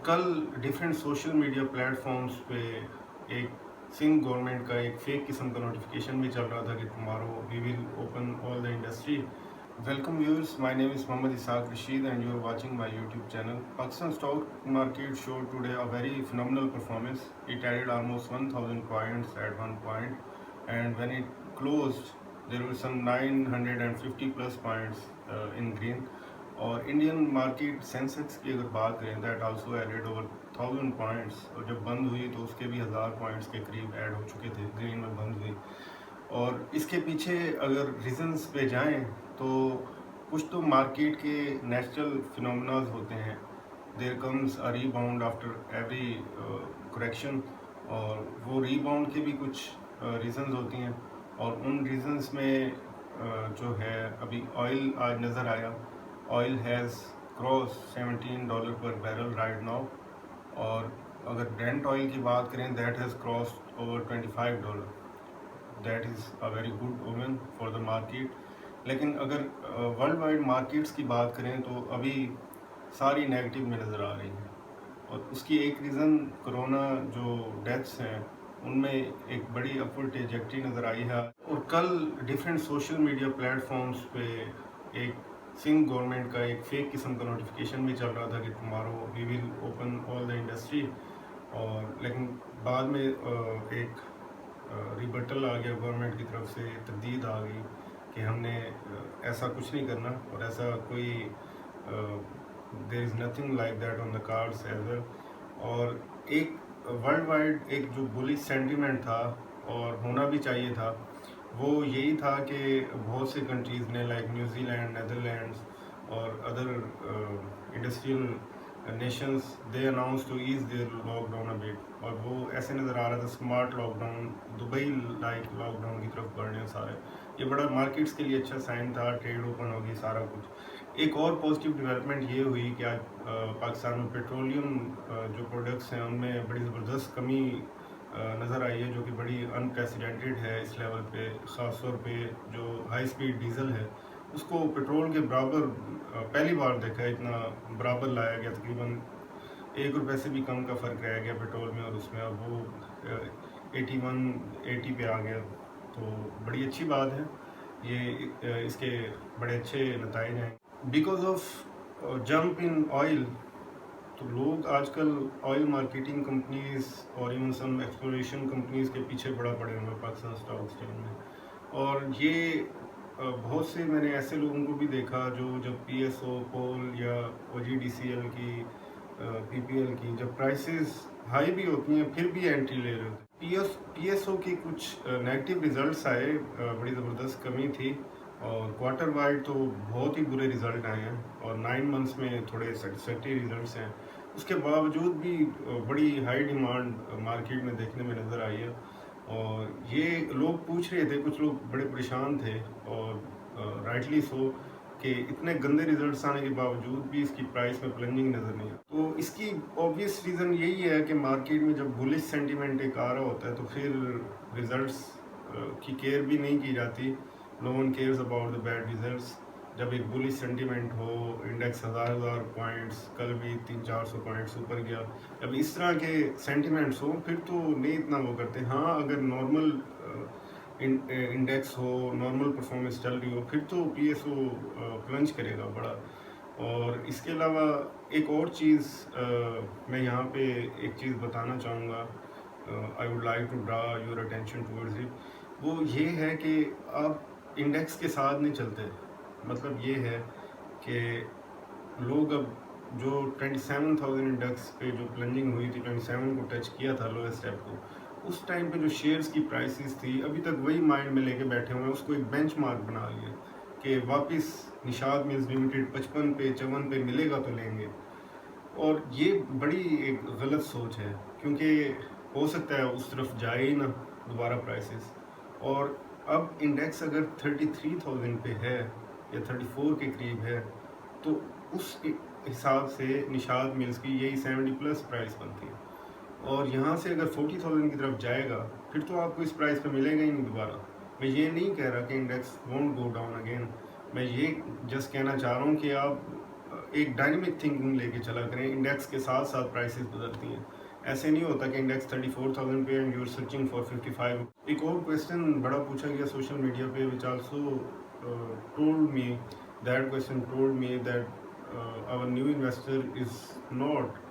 कल different social media platforms पे एक सिंध गवर्नमेंट का एक फेक किस्म का नोटिफिकेशन भी चल रहा था कि tomorrow we will open all the industry. Welcome viewers, my name is Mohammad Isaac Rashid and you are watching my YouTube channel. Pakistan stock market showed today a very phenomenal performance. It added almost 1000 points at one point and when it closed there were some 950 plus points in green. और Indian market Sensex की अगर बात करें that also added over 1000 points और जब बंद हुई तो उसके भी 1000 पॉइंट्स के करीब ऐड हो चुके थे, ग्रीन में बंद हुई. और इसके पीछे अगर रीजंस पे जाएं तो कुछ तो मार्केट के नेचुरल फिनोमेनाज होते हैं. There comes a rebound after every correction और वो रीबाउंड के भी कुछ रीजंस होती हैं. और उन रीजंस में जो है अभी ऑयल आज नज़र आया. ऑयल हैज़ क्रॉस $17 पर बैरल राइट नाउ. और अगर ब्रेंट ऑयल की बात करें that has cross over $25. That is a very good omen for the market. लेकिन अगर वर्ल्ड वाइड मार्केट्स की बात करें तो अभी सारी नेगेटिव में नज़र आ रही हैं. और उसकी एक रीज़न कोरोना जो डेथ्स हैं उनमें एक बड़ी अपवर्ड ट्रेजेक्टरी नज़र आई है. और कल डिफरेंट सोशल मीडिया प्लेटफॉर्म्स पे एक सिंध गवर्नमेंट का एक फेक किस्म का नोटिफिकेशन भी चल रहा था कि tomorrow we will open all the industry. और लेकिन बाद में एक रिबटल आ गया गवर्नमेंट की तरफ से, तरदीद आ गई कि हमने ऐसा कुछ नहीं करना और ऐसा कोई there is nothing like that on the cards as well. और एक वर्ल्ड वाइड एक जो बुलिश सेंटिमेंट था और होना भी चाहिए था वो यही था कि बहुत से कंट्रीज़ ने लाइक न्यूजीलैंड, नेदरलैंड्स और other industrial nations they announce to ease their lockdown a bit. और वो ऐसे नज़र आ रहा था smart lockdown, Dubai like lockdown की तरफ बढ़ रहे सारे. ये बड़ा मार्केट्स के लिए अच्छा साइन था, ट्रेड ओपन हो गई सारा कुछ. एक और पॉजिटिव डेवलपमेंट ये हुई कि आज पाकिस्तान में पेट्रोलियम जो प्रोडक्ट्स हैं उनमें बड़ी ज़बरदस्त कमी नज़र आई है जो कि बड़ी अनप्रेसिडेंटेड है इस लेवल पे. ख़ास तौर पे जो हाई स्पीड डीज़ल है उसको पेट्रोल के बराबर पहली बार देखा है इतना बराबर लाया गया. तकरीबन ₹1 से भी कम का फ़र्क रह गया पेट्रोल में और उसमें. और वो 81-80 पे आ गया तो बड़ी अच्छी बात है. ये इसके बड़े अच्छे नताइज हैं because of jump in oil. तो लोग आजकल ऑयल मार्केटिंग कंपनीज और इवन सम एक्सप्लोरेशन कंपनीज के पीछे बड़ा पड़े हुए हैं पाकिस्तान स्टॉक एक्सचेंज में. और ये बहुत से मैंने ऐसे लोगों को भी देखा जो जब पीएसओ पोल या ओजीडीसीएल की पीपीएल की जब प्राइसेस हाई भी होती हैं फिर भी एंट्री ले रहे थे. पीएसओ की कुछ नेगेटिव रिजल्ट्स आए, बड़ी ज़बरदस्त कमी थी. और क्वार्टर वाइड तो बहुत ही बुरे रिज़ल्ट आए हैं और 9 मंथ्स में थोड़े सेटिस्फैक्टरी रिज़ल्ट्स हैं. उसके बावजूद भी बड़ी हाई डिमांड मार्केट में देखने में नज़र आई है. और ये लोग पूछ रहे थे, कुछ लोग बड़े परेशान थे और राइटली सो कि इतने गंदे रिजल्ट्स आने के बावजूद भी इसकी प्राइस में प्लंजिंग नज़र नहीं है. तो इसकी ऑब्वियस रीज़न यही है कि मार्केट में जब बुलिश सेंटीमेंट एक आ रहा होता है तो फिर रिजल्ट्स की केयर भी नहीं की जाती. No one cares about the bad results. जब एक बुलिश सेंटीमेंट हो, इंडेक्स हज़ार पॉइंट्स, कल भी 300-400 पॉइंट्स ऊपर गया, जब इस तरह के सेंटीमेंट्स हो फिर तो नहीं इतना वो करते. हाँ, अगर नॉर्मल इंडेक्स हो, नॉर्मल परफॉर्मेंस चल रही हो फिर तो पीएसओ प्लंज करेगा बड़ा. और इसके अलावा एक और चीज़ मैं यहाँ पे एक चीज़ बताना चाहूँगा, I would like to draw your attention towards it. वो ये है कि आप इंडेक्स के साथ नहीं चलते. मतलब ये है कि लोग अब जो 27,000 इंडेक्स पे जो प्लंजिंग हुई थी, 27 को टच किया था लोएस्ट स्टेप को, उस टाइम पे जो शेयर्स की प्राइसेस थी अभी तक वही माइंड में लेके बैठे हुए हैं. उसको एक बेंचमार्क बना लिया कि वापस निशाद मिल्स लिमिटेड 55 पे 54 पे मिलेगा तो लेंगे. और ये बड़ी एक गलत सोच है क्योंकि हो सकता है उस तरफ जाए ही ना दोबारा प्राइसेस. और अब इंडेक्स अगर 33,000 पे है या 34 के करीब है तो उस हिसाब से निशाद मिल्स की यही 70 प्लस प्राइस बनती है. और यहाँ से अगर 40,000 की तरफ जाएगा फिर तो आपको इस प्राइस पे मिलेगा ही नहीं दोबारा. मैं ये नहीं कह रहा कि index won't go down again. मैं ये जस्ट कहना चाह रहा हूँ कि आप एक डायनेमिक थिंकिंग लेके चला करें। इंडेक्स के साथ साथ प्राइसेस बदलती हैं। ऐसे नहीं होता कि इंडेक्स 34,000 पे and you are searching for 55। एक और क्वेश्चन बड़ा पूछा गया सोशल मीडिया पे which also told me that our new investor is not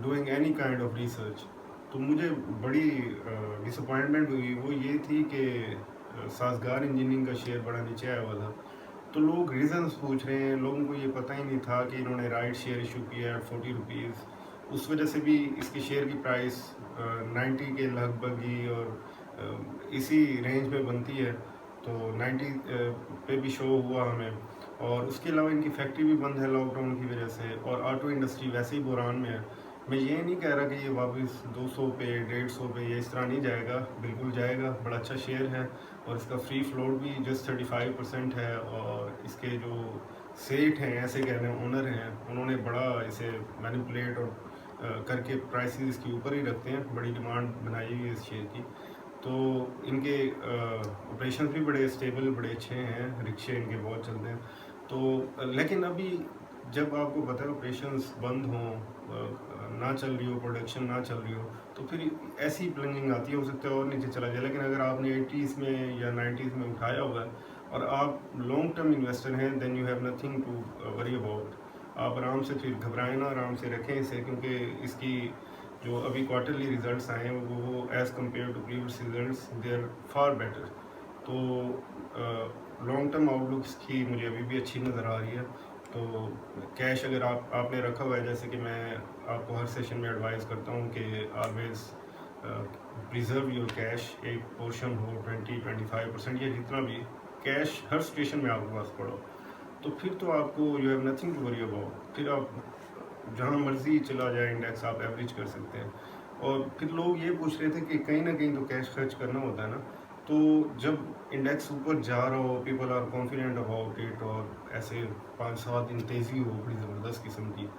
doing any kind of research. तो मुझे बड़ी डिसअपॉइंटमेंट हुई, वो ये थी कि साजगार इंजीनियरिंग का शेयर बड़ा नीचे आया हुआ था। तो लोग रीज़न्स पूछ रहे हैं, लोगों को ये पता ही नहीं था कि इन्होंने राइट शेयर इशू किया है 40 रुपीज़। उस वजह से भी इसके शेयर की प्राइस 90 के लगभग ही और इसी रेंज में बनती है। तो 90 पे भी शो हुआ हमें। और उसके अलावा इनकी फैक्ट्री भी बंद है लॉकडाउन की वजह से, और ऑटो इंडस्ट्री वैसे ही बुरान में है। मैं ये नहीं कह रहा कि ये वापस 200 पे 150 पे ये इस तरह नहीं जाएगा, बिल्कुल जाएगा। बड़ा अच्छा शेयर है और इसका फ्री फ्लोट भी जस्ट 35% है। और इसके जो सेठ हैं, ऐसे कह रहे हैं ओनर हैं, उन्होंने बड़ा इसे मैनिपुलेट और करके प्राइसेस इसके ऊपर ही रखते हैं। बड़ी डिमांड बनाई हुई है इस शेयर की। तो इनके ऑपरेशंस भी बड़े स्टेबल, बड़े अच्छे हैं, रिक्शे इनके बहुत चलते हैं। तो लेकिन अभी जब आपको पता है ऑपरेशंस बंद हों, ना चल रही हो, प्रोडक्शन ना चल रही हो, तो फिर ऐसी प्लंजिंग आती है, हो सकता है और नीचे चला जाए। लेकिन अगर आपने 80s में या 90s में उठाया हुआ है और आप लॉन्ग टर्म इन्वेस्टर हैं, then you have nothing to worry about. आप आराम से फिर घबराएं ना, आराम से रखें इसे, क्योंकि इसकी जो अभी क्वार्टरली रिजल्ट्स आए हैं वो as compare to previous results they are far better. तो लॉन्ग टर्म आउटलुक इसकी मुझे अभी भी अच्छी नज़र आ रही है। तो कैश अगर आपने रखा हुआ है, जैसे कि मैं आपको हर सेशन में एडवाइस करता हूँ कि ऑलवेज प्रिजर्व योर कैश। एक पोर्शन हो 20-25% या जितना भी कैश हर सिचुएशन में आपके पास पड़ो, तो फिर तो आपको you have nothing to worry about. फिर आप जहाँ मर्जी चला जाए इंडेक्स, आप एवरेज कर सकते हैं। और फिर लोग ये पूछ रहे थे कि कहीं ना कहीं तो कैश खर्च करना होता है ना। तो जब इंडेक्स ऊपर जा रहा हो, people are confident about it, और ऐसे 5-7 दिन तेज़ी हो बड़ी ज़बरदस्त किस्म की,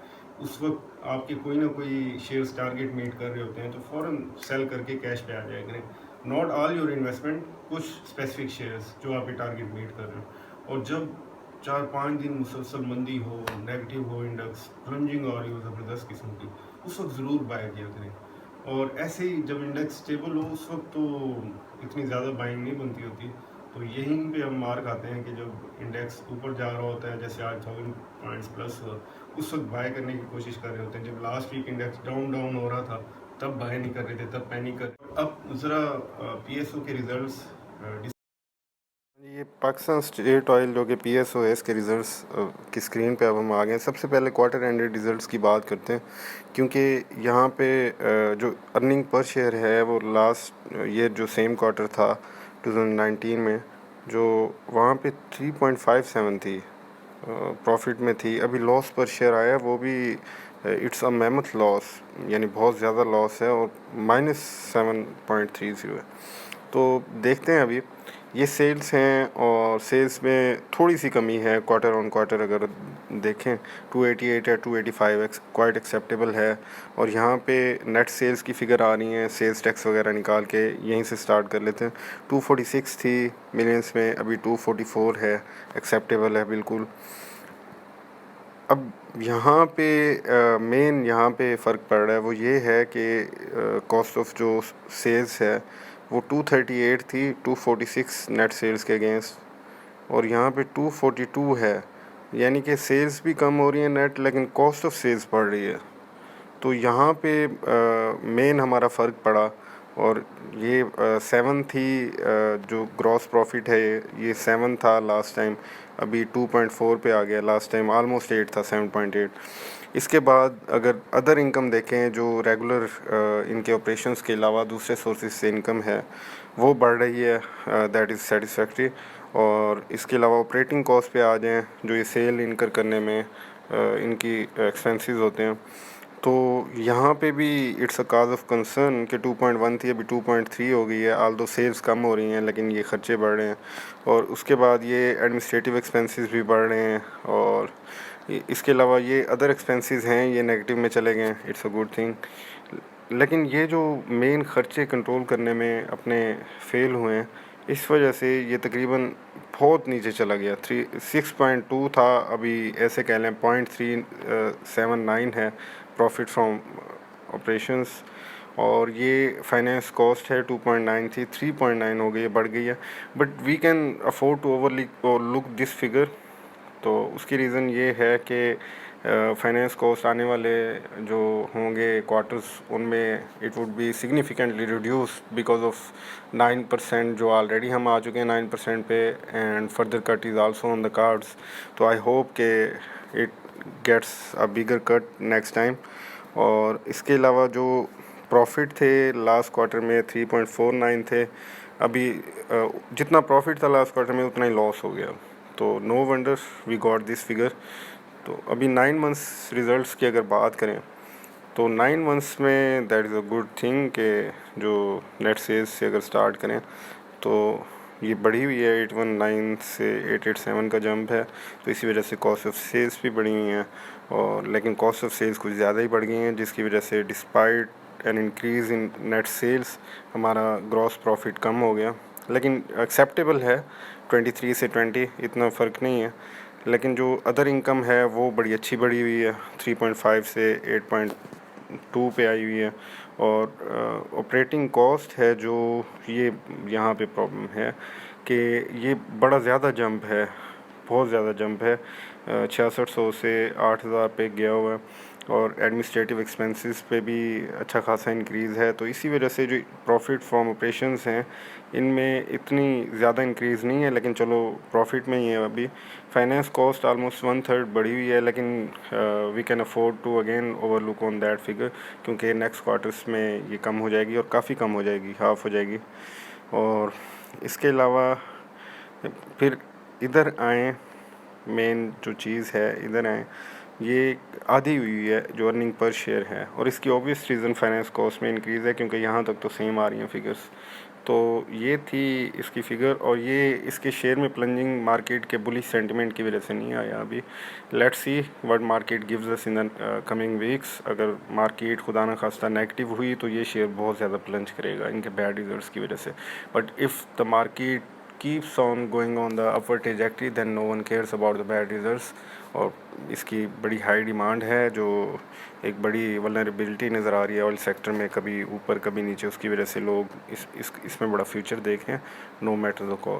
उस वक्त आपके कोई ना कोई शेयर्स टारगेट मीट कर रहे होते हैं, तो फ़ौरन सेल करके कैश पे आ जाया करें। नॉट ऑल योर इन्वेस्टमेंट, कुछ स्पेसिफिक शेयर्स जो आपके टारगेट मीट कर रहे हो। और जब 4-5 दिन मुसलसल मंदी हो, नेगेटिव हो, इंडेक्स प्लंजिंग आ रही हो ज़बरदस्त किस्म की, उस वक्त ज़रूर बाय किया करें। और ऐसे ही जब इंडेक्स स्टेबल हो, उस वक्त तो इतनी ज़्यादा बाइंग नहीं बनती होती। तो यहीं पे हम मार खाते हैं कि जब इंडेक्स ऊपर जा रहा होता है, जैसे आज 1000 पॉइंट्स प्लस हुआ, उस वक्त बाय करने की कोशिश कर रहे होते हैं। जब लास्ट वीक इंडेक्स डाउन हो रहा था, तब बाय नहीं कर रहे थे, तब पैनिक कर। अब ज़रा PSO के रिजल्ट्स, ये पाकिस्तान स्टेट ऑयल जो कि PSO है, इसके रिज़ल्ट्स की स्क्रीन पे अब हम आ गए हैं। सबसे पहले क्वार्टर एंडेड रिज़ल्ट्स की बात करते हैं, क्योंकि यहाँ पे जो अर्निंग पर शेयर है वो लास्ट ईयर जो सेम क्वार्टर था 2019 में, जो वहाँ पे 3.57 थी, प्रॉफिट में थी। अभी लॉस पर शेयर आया, वो भी इट्स अ मैमथ लॉस, यानी बहुत ज़्यादा लॉस है, और -7.30 है। तो देखते हैं अभी ये सेल्स हैं, और सेल्स में थोड़ी सी कमी है क्वार्टर ऑन क्वार्टर। अगर देखें 288 या 285 क्वाइट एक्सेप्टेबल है। और यहाँ पे नेट सेल्स की फ़िगर आ रही हैं, सेल्स टैक्स वगैरह निकाल के यहीं से स्टार्ट कर लेते हैं। 246 थी मिलियंस में, अभी 244 है, एक्सेप्टेबल है बिल्कुल। अब यहाँ पे मेन यहाँ पे फ़र्क पड़ रहा है, वो ये है कि कॉस्ट ऑफ जो सेल्स है वो 238 थी 246 नेट सेल्स के अगेंस्ट, और यहाँ पे 242 है। यानी कि सेल्स भी कम हो रही है नेट, लेकिन कॉस्ट ऑफ सेल्स बढ़ रही है। तो यहाँ पे मेन हमारा फ़र्क पड़ा। और ये 7 थी, जो ग्रॉस प्रॉफिट है ये 7 था लास्ट टाइम, अभी 2.4 पे आ गया। लास्ट टाइम ऑलमोस्ट 8 था, 7.8। इसके बाद अगर अदर इनकम देखें, जो रेगुलर इनके ऑपरेशंस के अलावा दूसरे सोर्सेज से इनकम है, वो बढ़ रही है, दैट इज़ सेटिस्फैक्ट्री। और इसके अलावा ऑपरेटिंग कॉस्ट पे आ जाएं, जो ये सेल इनकर करने में इनकी एक्सपेंसेस होते हैं, तो यहाँ पे भी it's a cause of concern कि 2.1 थी, अभी 2.3 हो गई है। आल्दो सेल्स कम हो रही हैं, लेकिन ये खर्चे बढ़ रहे हैं। और उसके बाद ये एडमिनिस्ट्रेटिव एक्सपेंसेस भी बढ़ रहे हैं, और इसके अलावा ये अदर एक्सपेंसेस हैं, ये नेगेटिव में चले गए। It's a good thing. लेकिन ये जो मेन खर्चे कंट्रोल करने में अपने फेल हुए हैं, इस वजह से ये तकरीबन बहुत नीचे चला गया। 6.2 था, अभी ऐसे कह लें 0.379 है प्रॉफिट फ्रॉम ऑपरेशंस। और ये फाइनेंस कॉस्ट है 2.9 थी, 3.9 हो गई है, बढ़ गई है। But we can afford to overly look this figure. तो उसकी रीज़न ये है कि फाइनेंस कॉस्ट आने वाले जो होंगे क्वार्टर्स उनमें it would be significantly reduce because of 9% जो ऑलरेडी हम आ चुके हैं 9% पे, and further cut is also on the cards. तो आई होप के it gets a bigger cut next time. और इसके अलावा जो प्रॉफिट थे लास्ट क्वार्टर में 3.49 थे। अभी जितना प्रॉफिट था लास्ट क्वार्टर में उतना ही लॉस हो गया। तो no wonder we got this figure. तो अभी 9 मंथ्स रिज़ल्ट्स की अगर बात करें तो 9 मंथ्स में that is a good thing कि जो नेट सेल्स से अगर स्टार्ट करें तो ये बढ़ी हुई है। 819 से 887 का जंप है। तो इसी वजह से कॉस्ट ऑफ सेल्स भी बढ़ी हुई हैं, और लेकिन कॉस्ट ऑफ सेल्स कुछ ज़्यादा ही बढ़ गई हैं, जिसकी वजह से despite an increase in net sales हमारा ग्रॉस प्रॉफिट कम हो गया। लेकिन एक्सेप्टेबल है, 23 से 20 इतना फ़र्क नहीं है। लेकिन जो अदर इनकम है वो बड़ी अच्छी बढ़ी हुई है, 3.5 से 8.2 पे आई हुई है। और ऑपरेटिंग कॉस्ट है जो ये यहाँ पे प्रॉब्लम है कि ये बड़ा ज़्यादा जंप है, बहुत ज़्यादा जंप है। 6600 से 8000 पे गया हुआ है। और एडमिनिस्ट्रेटिव एक्सपेंसेस पे भी अच्छा खासा इंक्रीज़ है। तो इसी वजह से जो प्रॉफिट फ्रॉम ऑपरेशंस हैं इनमें इतनी ज़्यादा इंक्रीज़ नहीं है, लेकिन चलो प्रॉफिट में ही है अभी। फाइनेंस कॉस्ट आलमोस्ट 1/3 बढ़ी हुई है, लेकिन we can afford to again overlook on that figure, क्योंकि नेक्स्ट क्वार्टर्स में ये कम हो जाएगी और काफ़ी कम हो जाएगी, हाफ हो जाएगी। और इसके अलावा फिर इधर आएँ, मेन जो चीज़ है इधर आएँ, ये आधी हुई है जो अर्निंग पर शेयर है। और इसकी ऑब्वियस रीज़न फाइनेंस कॉस्ट में इंक्रीज़ है, क्योंकि यहाँ तक तो सेम आ रही हैं फिगर्स। तो ये थी इसकी फ़िगर। और ये इसके शेयर में प्लंजिंग मार्केट के बुलिश सेंटिमेंट की वजह से नहीं आया अभी। Let's see what market gives us in the coming weeks. अगर मार्केट खुदा न खास्ता नेगेटिव हुई तो ये शेयर बहुत ज़्यादा प्लंज करेगा इनके बैड रिजल्ट्स की वजह से। But if the market keeps on going on the upward trajectory then no one cares about the bad results। और इसकी बड़ी हाई डिमांड है, जो एक बड़ी वल्नरेबिलिटी नज़र आ रही है ऑयल सेक्टर में, कभी ऊपर कभी नीचे, उसकी वजह से लोग इसमें बड़ा फ्यूचर देख रहे हैं, नो मैटर द कॉस्ट।